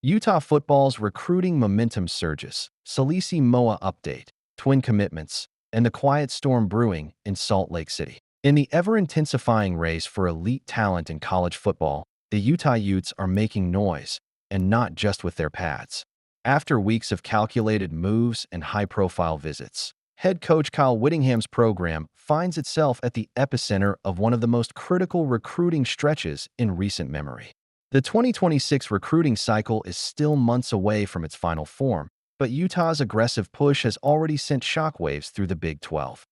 Utah football's recruiting momentum surges. Salesi Moa update, twin commitments, and the quiet storm brewing in Salt Lake City. In the ever-intensifying race for elite talent in college football, the Utah Utes are making noise, and not just with their pads. After weeks of calculated moves and high-profile visits, head coach Kyle Whittingham's program finds itself at the epicenter of one of the most critical recruiting stretches in recent memory. The 2026 recruiting cycle is still months away from its final form, but Utah's aggressive push has already sent shockwaves through the Big 12.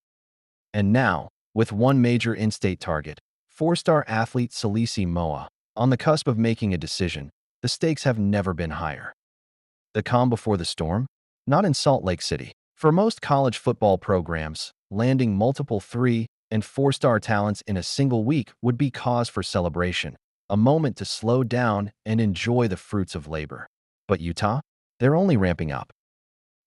And now, with one major in-state target, four-star athlete Salesi Moa, on the cusp of making a decision, the stakes have never been higher. The calm before the storm? Not in Salt Lake City. For most college football programs, landing multiple 3- and 4-star talents in a single week would be cause for celebration, a moment to slow down and enjoy the fruits of labor. But Utah? They're only ramping up.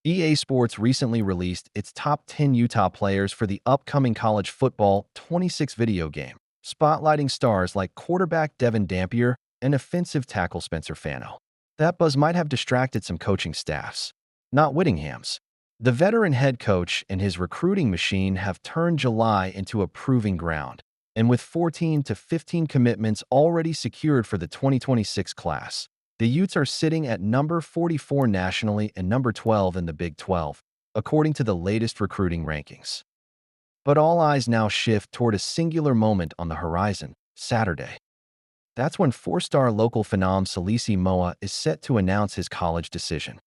EA Sports recently released its top 10 Utah players for the upcoming college football 26 video game, spotlighting stars like quarterback Devin Dampier and offensive tackle Spencer Fano. That buzz might have distracted some coaching staffs, not Whittingham's. The veteran head coach and his recruiting machine have turned July into a proving ground, and with 14 to 15 commitments already secured for the 2026 class, the Utes are sitting at number 44 nationally and number 12 in the Big 12, according to the latest recruiting rankings. But all eyes now shift toward a singular moment on the horizon, Saturday. That's when four-star local phenom Salesi Moa is set to announce his college decision.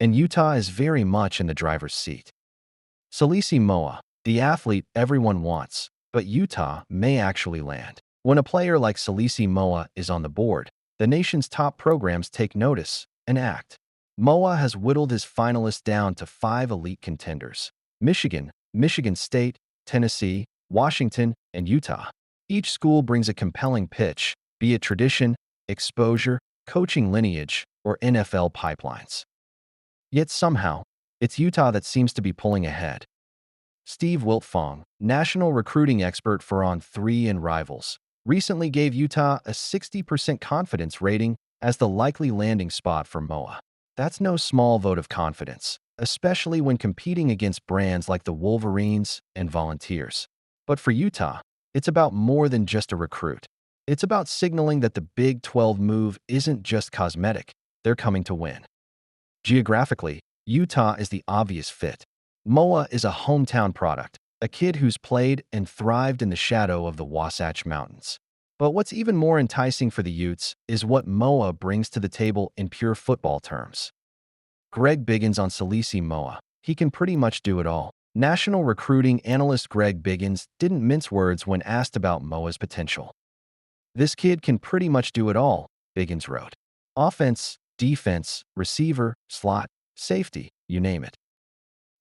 And Utah is very much in the driver's seat. Salesi Moa, the athlete everyone wants, but Utah may actually land. When a player like Salesi Moa is on the board, the nation's top programs take notice and act. Moa has whittled his finalists down to 5 elite contenders: Michigan, Michigan State, Tennessee, Washington, and Utah. Each school brings a compelling pitch, be it tradition, exposure, coaching lineage, or NFL pipelines. Yet somehow, it's Utah that seems to be pulling ahead. Steve Wiltfong, national recruiting expert for On3 and Rivals, recently gave Utah a 60% confidence rating as the likely landing spot for Moa. That's no small vote of confidence, especially when competing against brands like the Wolverines and Volunteers. But for Utah, it's about more than just a recruit. It's about signaling that the Big 12 move isn't just cosmetic, they're coming to win. Geographically, Utah is the obvious fit. Moa is a hometown product, a kid who's played and thrived in the shadow of the Wasatch Mountains. But what's even more enticing for the Utes is what Moa brings to the table in pure football terms. Greg Biggins on Salesi Moa. He can pretty much do it all. National recruiting analyst Greg Biggins didn't mince words when asked about Moa's potential. "This kid can pretty much do it all," Biggins wrote. "Offense, defense, receiver, slot, safety, you name it."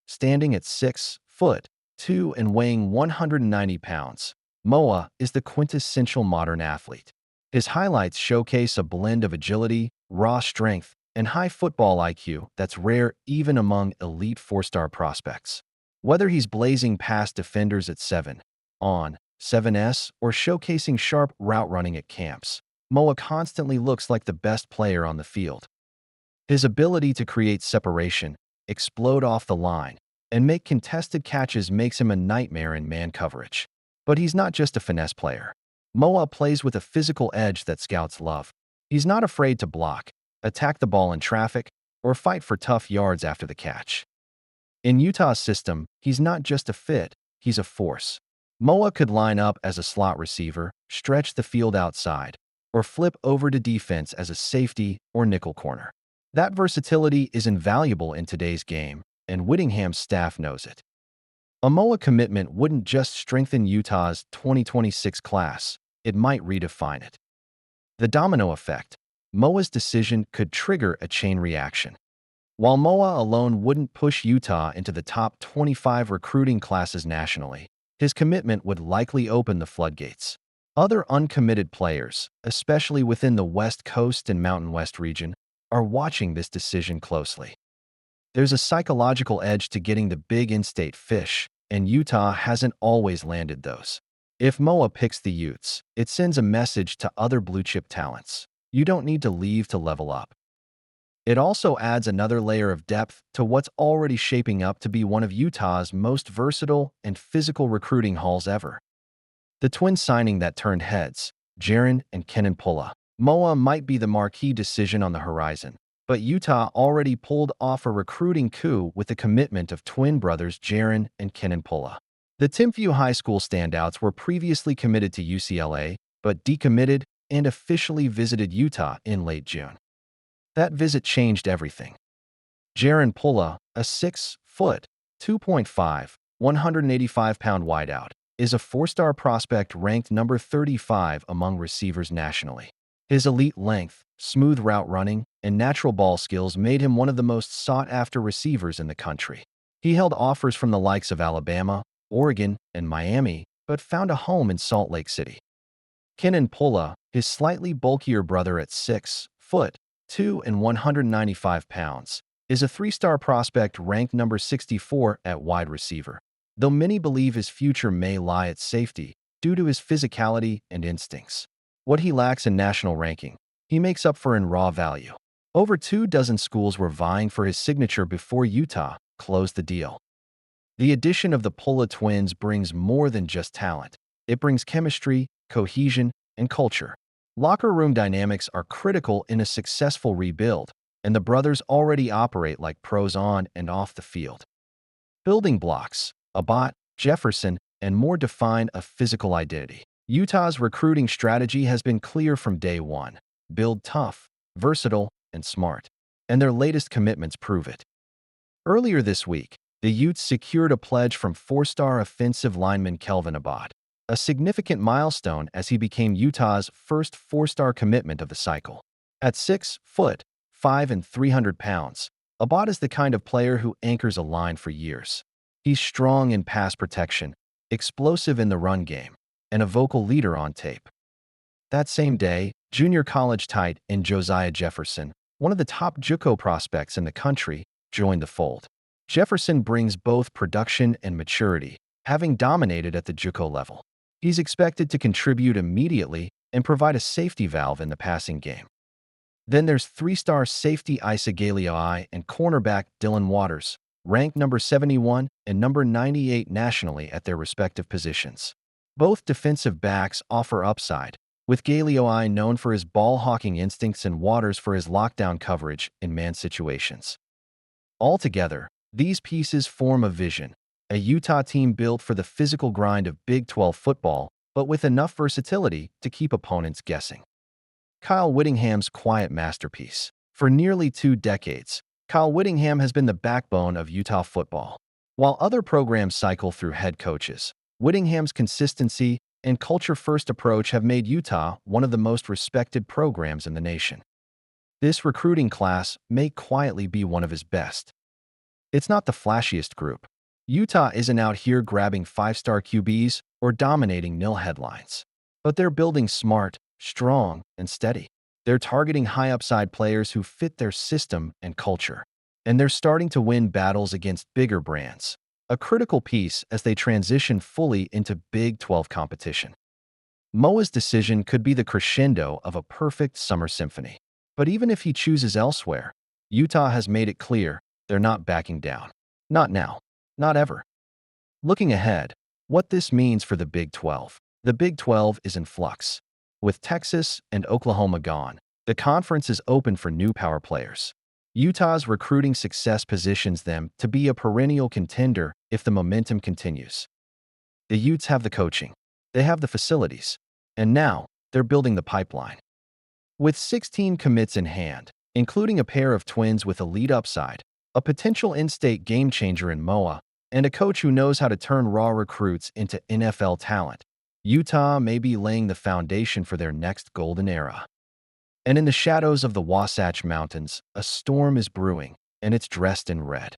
Standing at 6'2" and weighing 190 pounds, Moa is the quintessential modern athlete. His highlights showcase a blend of agility, raw strength, and high football IQ that's rare even among elite 4-star prospects. Whether he's blazing past defenders at 7S, or showcasing sharp route running at camps, Moa constantly looks like the best player on the field. His ability to create separation, explode off the line, and make contested catches makes him a nightmare in man coverage. But he's not just a finesse player. Moa plays with a physical edge that scouts love. He's not afraid to block, attack the ball in traffic, or fight for tough yards after the catch. In Utah's system, he's not just a fit, he's a force. Moa could line up as a slot receiver, stretch the field outside, or flip over to defense as a safety or nickel corner. That versatility is invaluable in today's game, and Whittingham's staff knows it. A Moa commitment wouldn't just strengthen Utah's 2026 class, it might redefine it. The domino effect. Moa's decision could trigger a chain reaction. While Moa alone wouldn't push Utah into the top 25 recruiting classes nationally, his commitment would likely open the floodgates. Other uncommitted players, especially within the West Coast and Mountain West region, are watching this decision closely. There's a psychological edge to getting the big in-state fish, and Utah hasn't always landed those. If Moa picks the Utes, it sends a message to other blue-chip talents. You don't need to leave to level up. It also adds another layer of depth to what's already shaping up to be one of Utah's most versatile and physical recruiting hauls ever. The twin signing that turned heads, Jaron and Kennan Pula. MOA might be the marquee decision on the horizon, but Utah already pulled off a recruiting coup with the commitment of twin brothers Jaron and Kennan Pula. The Timpview High School standouts were previously committed to UCLA, but decommitted and officially visited Utah in late June. That visit changed everything. Jaron Pula, a 6-foot, 2.5, 185-pound wideout, is a four-star prospect ranked number 35 among receivers nationally. His elite length, smooth route running, and natural ball skills made him one of the most sought-after receivers in the country. He held offers from the likes of Alabama, Oregon, and Miami, but found a home in Salt Lake City. Kennan Pula, his slightly bulkier brother at 6 foot, 2 and 195 pounds, is a three-star prospect ranked number 64 at wide receiver, though many believe his future may lie at safety due to his physicality and instincts. What he lacks in national ranking, he makes up for in raw value. Over 24 schools were vying for his signature before Utah closed the deal. The addition of the Pula twins brings more than just talent. It brings chemistry, cohesion, and culture. Locker room dynamics are critical in a successful rebuild, and the brothers already operate like pros on and off the field. Building blocks, Abbott, Jefferson, and more define a physical identity. Utah's recruiting strategy has been clear from day one: build tough, versatile, and smart. And their latest commitments prove it. Earlier this week, the Utes secured a pledge from four-star offensive lineman Kelvin Abbott, a significant milestone as he became Utah's first four-star commitment of the cycle. At 6 foot, 5 and 300 pounds, Abbott is the kind of player who anchors a line for years. He's strong in pass protection, explosive in the run game, and a vocal leader on tape. That same day, junior college tight end Josiah Jefferson, one of the top JUCO prospects in the country, joined the fold. Jefferson brings both production and maturity, having dominated at the JUCO level. He's expected to contribute immediately and provide a safety valve in the passing game. Then there's three-star safety Isa Galeoi and cornerback Dylan Waters, ranked number 71 and number 98 nationally at their respective positions. Both defensive backs offer upside, with Galeoi known for his ball-hawking instincts and Waters for his lockdown coverage in man situations. Altogether, these pieces form a vision, a Utah team built for the physical grind of Big 12 football, but with enough versatility to keep opponents guessing. Kyle Whittingham's quiet masterpiece. For nearly 2 decades, Kyle Whittingham has been the backbone of Utah football. While other programs cycle through head coaches, Whittingham's consistency and culture-first approach have made Utah one of the most respected programs in the nation. This recruiting class may quietly be one of his best. It's not the flashiest group. Utah isn't out here grabbing 5-star QBs or dominating nil headlines. But they're building smart, strong, and steady. They're targeting high-upside players who fit their system and culture. And they're starting to win battles against bigger brands, a critical piece as they transition fully into Big 12 competition. MOA's decision could be the crescendo of a perfect summer symphony. But even if he chooses elsewhere, Utah has made it clear they're not backing down. Not now. Not ever. Looking ahead, what this means for the Big 12. The Big 12 is in flux. With Texas and Oklahoma gone, the conference is open for new power players. Utah's recruiting success positions them to be a perennial contender if the momentum continues. The Utes have the coaching, they have the facilities, and now they're building the pipeline. With 16 commits in hand, including a pair of twins with elite upside, a potential in-state game-changer in MOA, and a coach who knows how to turn raw recruits into NFL talent, Utah may be laying the foundation for their next golden era. And in the shadows of the Wasatch Mountains, a storm is brewing, and it's dressed in red.